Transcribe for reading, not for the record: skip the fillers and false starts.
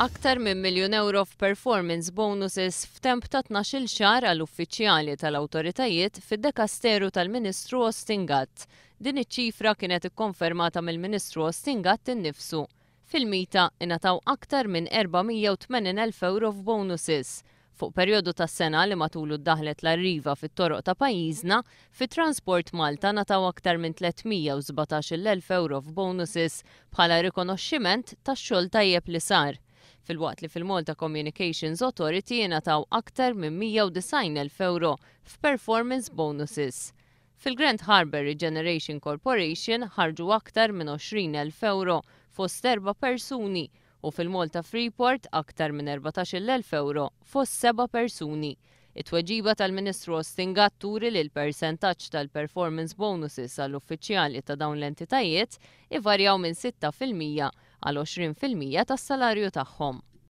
Aktar minn €1,000,000 f'performance bonuses f'temp ta' 12-il xahar għal uffiċjali tal-awtoritajiet fid-Dekasteru tal-Ministru Austin Gatt. Din iċ-ċifra kienet ikkonfermata mill-Ministru Austin Gatt innifsu. Fil-mita ingħataw aktar minn €480,000 f'bonuses. Fuq perjodu tas-sena li matulu ddaħlet l-arriva fit-toroq ta' pajjiżna, fit-Transport Malta ngħataw aktar minn €317,000 f'bonuses bħala rikonoxximent tax-xogħol tajjeb li sar. Fil-waqt li fil-Malta Communications Authority ingħataw aktar minn €190,000 f'performance bonuses. Fil-Grand Harbour Regeneration Corporation ħarġu aktar minn €20,000 fost 4 persuni u fil-Malta Freeport aktar minn €14,000 fost 7 persuni. It-tweġiba tal-Ministru Austin Gatt turi li l-persentaġġ tal-performance bonuses għall-uffiċjali ta' dawn l-entitajiet ivarjaw minn 6% għal 20% tas-salarju tagħhom.